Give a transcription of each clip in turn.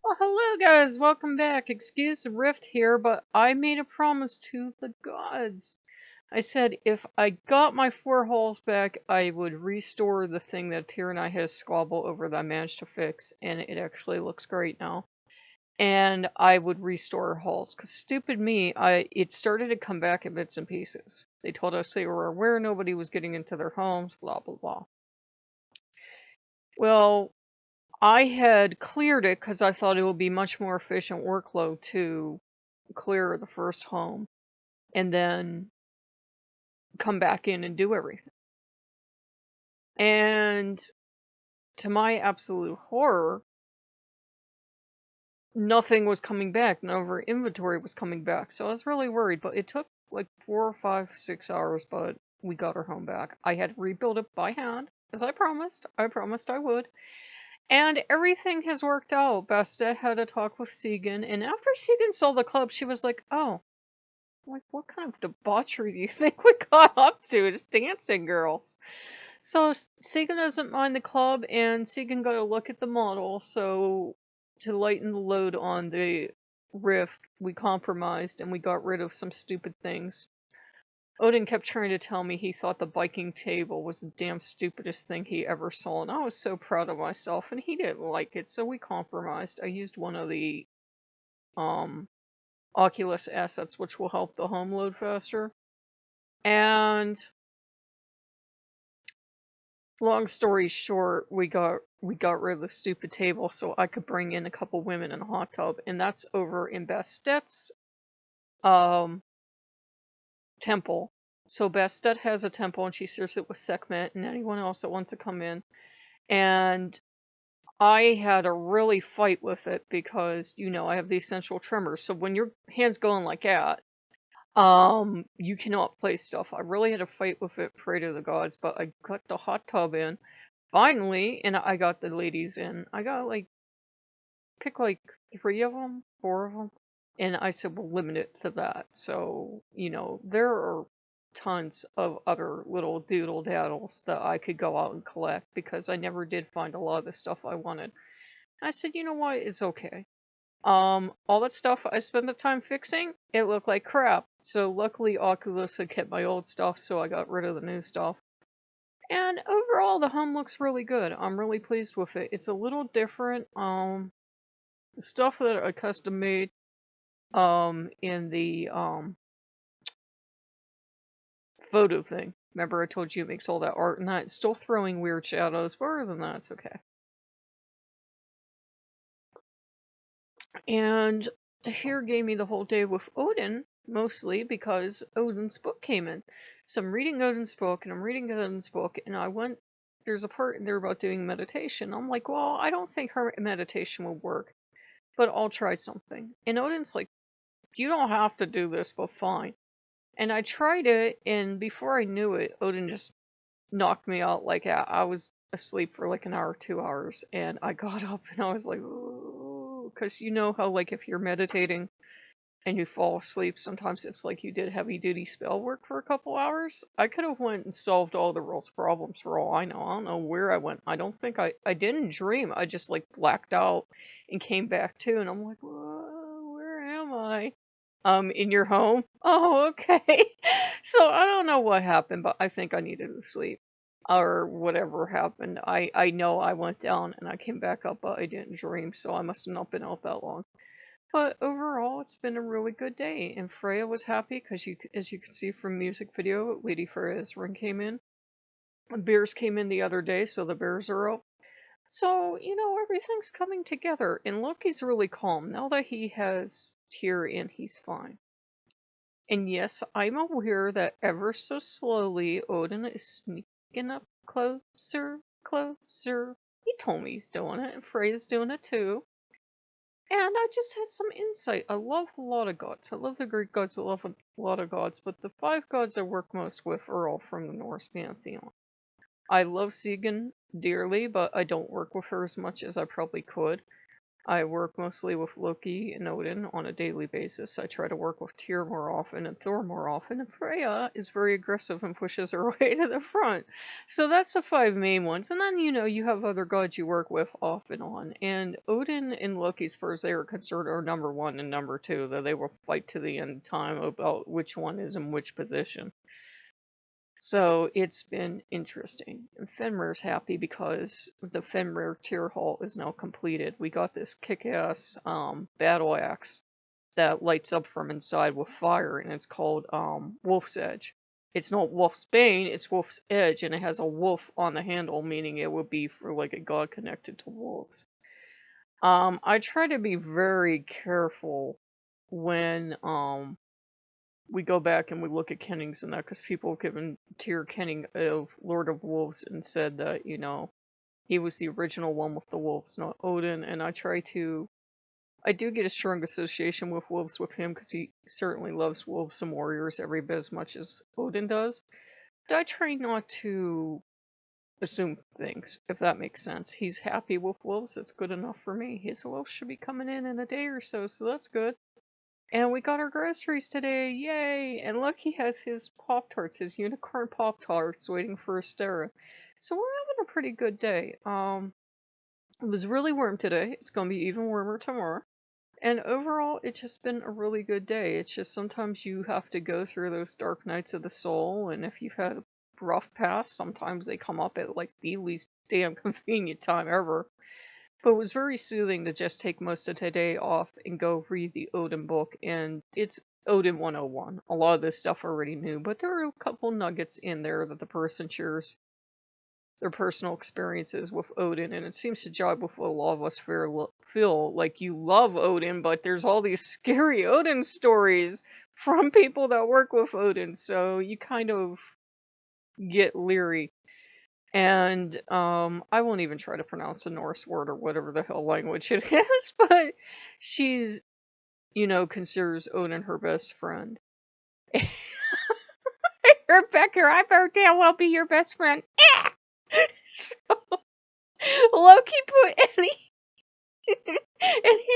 Well, hello guys, welcome back. Excuse the rift here, but I made a promise to the gods. I said if I got my 4 holes back, I would restore the thing that Tyr and I had a squabble over that I managed to fix, and it actually looks great now. And I would restore holes, because stupid me, it started to come back in bits and pieces. They told us they were aware nobody was getting into their homes, blah blah blah. Well, I had cleared it because I thought it would be much more efficient workload to clear the first home and then come back in and do everything. And to my absolute horror, nothing was coming back. None of our inventory was coming back. So I was really worried, but it took like 4 or 5, 6 hours, but we got our home back. I had to rebuild it by hand, as I promised. I promised I would. And everything has worked out. Besta had a talk with Segan, and after Segan saw the club, she was like, oh, like, what kind of debauchery do you think we got up to? It's dancing girls. So Segan doesn't mind the club, and Segan got a look at the model, so to lighten the load on the rift, we compromised and we got rid of some stupid things. Odin kept trying to tell me he thought the biking table was the damn stupidest thing he ever saw, and I was so proud of myself, and he didn't like it, so we compromised. I used one of the Oculus assets, which will help the home load faster. And long story short, we got rid of the stupid table so I could bring in a couple women in a hot tub, and that's over in Bastet's temple. So Bastet has a temple, and she serves it with Sekhmet and anyone else that wants to come in. And I had a really fight with it because, you know, I have the essential tremors. So when your hand's going like that, you cannot place stuff. I really had a fight with it, pray to the gods, but I got the hot tub in, finally, and I got the ladies in. I got pick 3 of them, 4 of them, and I said we'll limit it to that. So, you know, there are tons of other little doodle daddles that I could go out and collect because I never did find a lot of the stuff I wanted. I said, you know what, it's okay. All that stuff I spent the time fixing, it looked like crap. So luckily Oculus had kept my old stuff, so I got rid of the new stuff. And overall the home looks really good. I'm really pleased with it. It's a little different. The stuff that I custom made in the photo thing. Remember I told you it makes all that art and that. It's still throwing weird shadows, but other than that it's okay. And here gave me the whole day with Odin, mostly because Odin's book came in. So I'm reading Odin's book, and I'm reading Odin's book, and there's a part in there about doing meditation. I'm like, well, I don't think her meditation will work, but I'll try something. And Odin's like, you don't have to do this, but fine. And I tried it, and before I knew it, Odin just knocked me out. Like, I was asleep for like an hour, 2 hours, and I got up and I was like, ooh, because you know how like if you're meditating and you fall asleep, sometimes it's like you did heavy duty spell work for a couple hours. I could have went and solved all the world's problems for all I know. I don't know where I went. I don't think I didn't dream. I just like blacked out and came back to, and I'm like, whoa, where am I? In your home? Oh, okay. So I don't know what happened, but I think I needed to sleep. Or whatever happened. I know I went down and I came back up, but I didn't dream, so I must have not been out that long. But overall, it's been a really good day, and Freya was happy because, as you can see from music video, Lady Freya's ring came in. The bears came in the other day, so the bears are up. So, you know, everything's coming together, and Loki's really calm. Now that he has Tyr in, he's fine. And yes, I'm aware that ever so slowly, Odin is sneaking up closer, closer. He told me he's doing it, and Freya's doing it too. And I just had some insight. I love a lot of gods. I love the Greek gods, I love a lot of gods, but the 5 gods I work most with are all from the Norse pantheon. I love Segan dearly, but I don't work with her as much as I probably could. I work mostly with Loki and Odin on a daily basis. I try to work with Tyr more often and Thor more often, and Freya is very aggressive and pushes her way to the front. So that's the 5 main ones. And then, you have other gods you work with off and on. And Odin and Loki's first, they are considered our number 1 and number 2, that they will fight to the end of time about which one is in which position. So it's been interesting. And Fenrir's happy because the Fenrir Tier Hall is now completed. We got this kick-ass battle axe that lights up from inside with fire, and it's called Wolf's Edge. It's not Wolf's Bane, it's Wolf's Edge, and it has a wolf on the handle, meaning it would be for like a god connected to wolves. I try to be very careful when we go back and we look at kennings and that, because people have given Tyr kenning of Lord of Wolves and said that, he was the original one with the wolves, not Odin, and I do get a strong association with wolves with him, because he certainly loves wolves and warriors every bit as much as Odin does, but I try not to assume things, if that makes sense. He's happy with wolves, that's good enough for me. His wolves should be coming in a day or so that's good. And we got our groceries today, yay! And look, he has his Pop-Tarts, his unicorn Pop-Tarts waiting for Astera. So we're having a pretty good day. It was really warm today. It's gonna be even warmer tomorrow. And overall, it's just been a really good day. It's just sometimes you have to go through those dark nights of the soul, and if you've had a rough past, sometimes they come up at like the least damn convenient time ever. But it was very soothing to just take most of today off and go read the Odin book, and it's Odin 101. A lot of this stuff I already knew, but there are a couple nuggets in there that the person shares their personal experiences with Odin, and it seems to jive with what a lot of us feel like you love Odin, but there's all these scary Odin stories from people that work with Odin, so you kind of get leery. And I won't even try to pronounce a Norse word or whatever the hell language it is, but she's, considers Odin her best friend. Rebecca, I better damn well be your best friend. So, Loki put any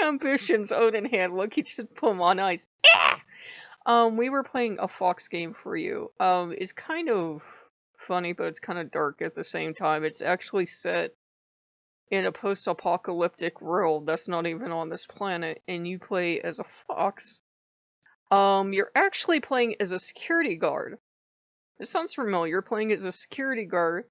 ambitions Odin had, Loki just put them on ice. We were playing a fox game for you. It's kind of funny, but it's kind of dark at the same time. It's actually set in a post-apocalyptic world that's not even on this planet, and you play as a fox. You're actually playing as a security guard. It sounds familiar. You're playing as a security guard,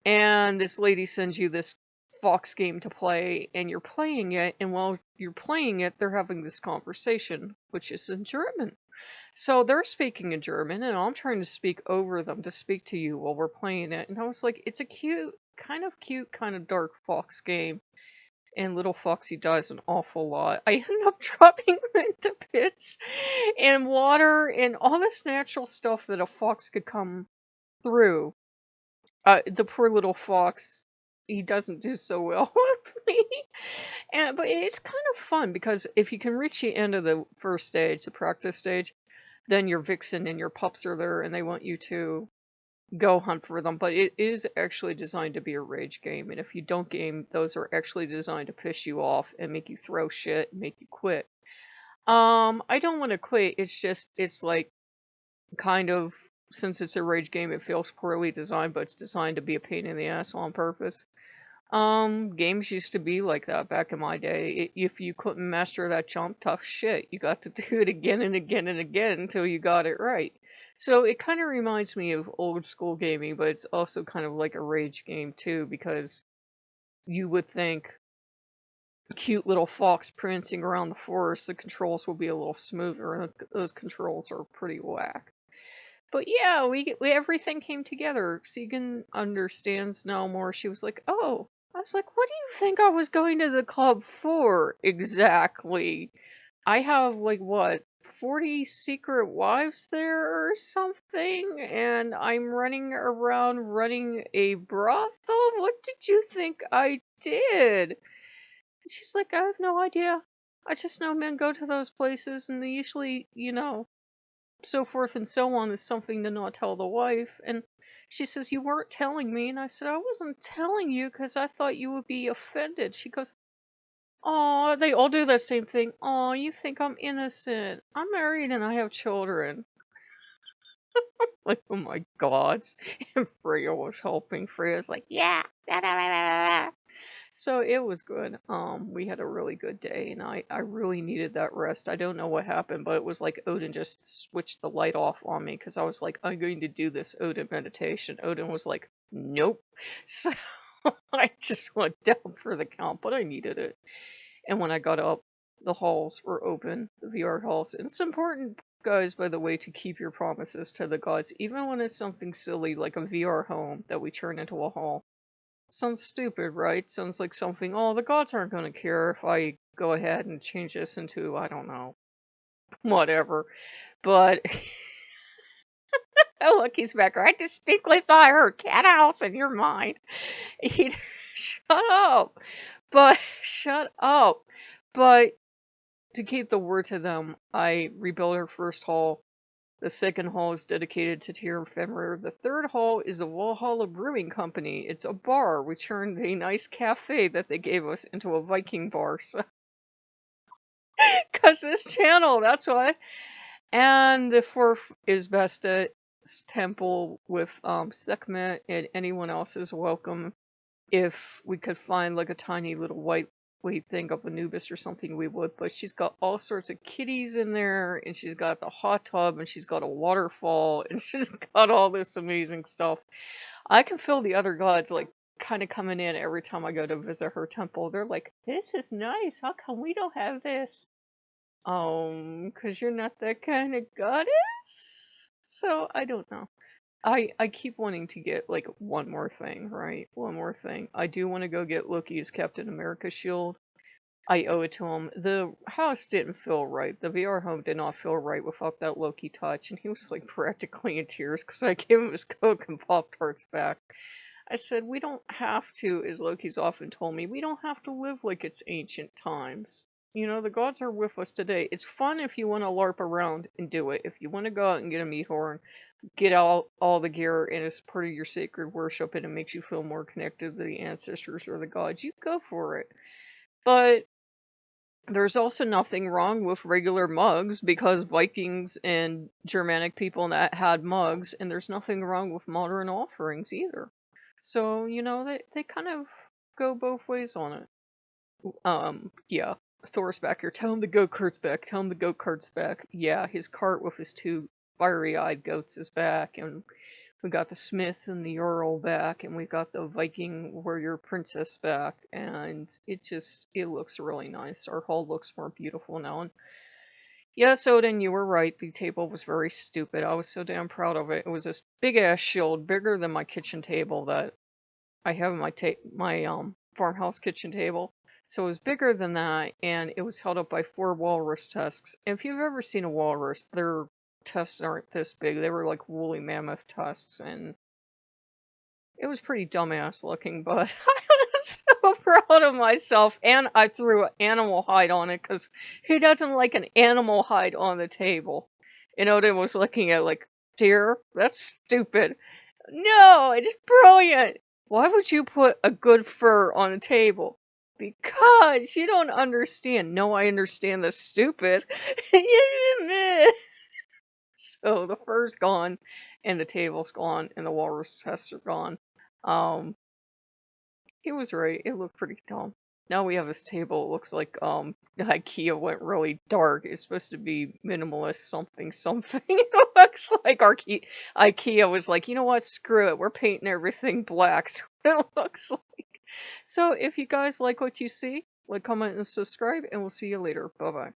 and this lady sends you this fox game to play, and you're playing it, and while you're playing it, they're having this conversation, which is in German. So they're speaking in German, and I'm trying to speak over them to speak to you while we're playing it. And I was like, it's a cute, kind of dark fox game. And little Foxy dies an awful lot. I end up dropping him into pits and water and all this natural stuff that a fox could come through. The poor little fox, he doesn't do so well with me. But it's kind of fun, because if you can reach the end of the first stage, the practice stage, then your vixen and your pups are there, and they want you to go hunt for them. But it is actually designed to be a rage game, and if you don't game, those are actually designed to piss you off and make you throw shit and make you quit. I don't want to quit. It's like, kind of, since it's a rage game, it feels poorly designed, but it's designed to be a pain in the ass on purpose. Games used to be like that back in my day. If you couldn't master that jump, tough shit. You got to do it again and again and again until you got it right. So it kind of reminds me of old school gaming, but it's also kind of like a rage game too, because you would think a cute little fox prancing around the forest, the controls will be a little smoother, and those controls are pretty whack. But yeah, we everything came together. Segan understands now more. She was like, oh. I was like, what do you think I was going to the club for exactly? I have, like, what, 40 secret wives there or something? And I'm running around running a brothel? What did you think I did? And she's like, I have no idea. I just know men go to those places, and they usually, so forth and so on, is something to not tell the wife. And she says, you weren't telling me. And I said, I wasn't telling you because I thought you would be offended. She goes, Oh, they all do the same thing. Oh, you think I'm innocent. I'm married and I have children. Like, oh my God. And Freya was helping. Freya's like, yeah. So it was good. We had a really good day, and I really needed that rest. I don't know what happened, but it was like Odin just switched the light off on me because I was like, I'm going to do this Odin meditation. Odin was like, nope. So I just went down for the count, but I needed it. And when I got up, the halls were open, the VR halls. And it's important, guys, by the way, to keep your promises to the gods, even when it's something silly like a VR home that we turn into a hall. Sounds stupid, right? Sounds like something, oh, the gods aren't going to care if I go ahead and change this into, I don't know, whatever. But, oh, look, he's back. I distinctly thought I heard cat house in your mind. Shut up. Shut up. But, to keep the word to them, I rebuilt our first hall. The second hall is dedicated to Tyr Fenrir. The third hall is the Valhalla Brewing Company. It's a bar. We turned a nice cafe that they gave us into a Viking bar. So, because this channel, that's why. And the fourth is Vesta's temple with Sekhmet, and anyone else is welcome. If we could find like a tiny little white thing of Anubis or something, we would. But she's got all sorts of kitties in there, and she's got the hot tub, and she's got a waterfall, and she's got all this amazing stuff. I can feel the other gods like kind of coming in every time I go to visit her temple. They're like, this is nice. How come we don't have this? Because you're not that kind of goddess? So, I don't know. I keep wanting to get, like, one more thing, right? One more thing. I do want to go get Loki's Captain America shield. I owe it to him. The house didn't feel right. The VR home did not feel right without that Loki touch, and he was, like, practically in tears because I gave him his Coke and Pop-Tarts back. I said, we don't have to, as Loki's often told me, we don't have to live like it's ancient times. You know, the gods are with us today. It's fun if you want to LARP around and do it. If you want to go out and get a meat horn, get out all the gear, and it's part of your sacred worship, and it makes you feel more connected to the ancestors or the gods, you go for it. But there's also nothing wrong with regular mugs, because Vikings and Germanic people that had mugs, and there's nothing wrong with modern offerings either. So, you know, they kind of go both ways on it. Yeah. Thor's back here. Tell him the go-kart's back. Tell him the go-kart's back. Yeah, his cart with his two fiery-eyed goats is back, and we got the Smith and the Earl back, and we got the Viking warrior princess back, and it looks really nice. Our hall looks more beautiful now. And yes, Odin, you were right. The table was very stupid. I was so damn proud of it. It was this big-ass shield, bigger than my kitchen table that I have in my farmhouse kitchen table. So it was bigger than that, and it was held up by 4 walrus tusks. And if you've ever seen a walrus, their tusks aren't this big. They were like woolly mammoth tusks, and it was pretty dumbass looking, but I was so proud of myself. And I threw an animal hide on it, because who doesn't like an animal hide on the table? And Odin was looking at it like, dear, that's stupid. No, it's brilliant. Why would you put a good fur on a table? Because you don't understand. No, I understand the stupid. So the fur's gone, and the table's gone, and the walrus tusks are gone. He was right. It looked pretty dumb. Now we have this table. It looks like IKEA went really dark. It's supposed to be minimalist something something. It looks like IKEA was like, you know what? Screw it. We're painting everything black. So it looks like. So if you guys like what you see, like, comment, and subscribe, and we'll see you later. Bye-bye.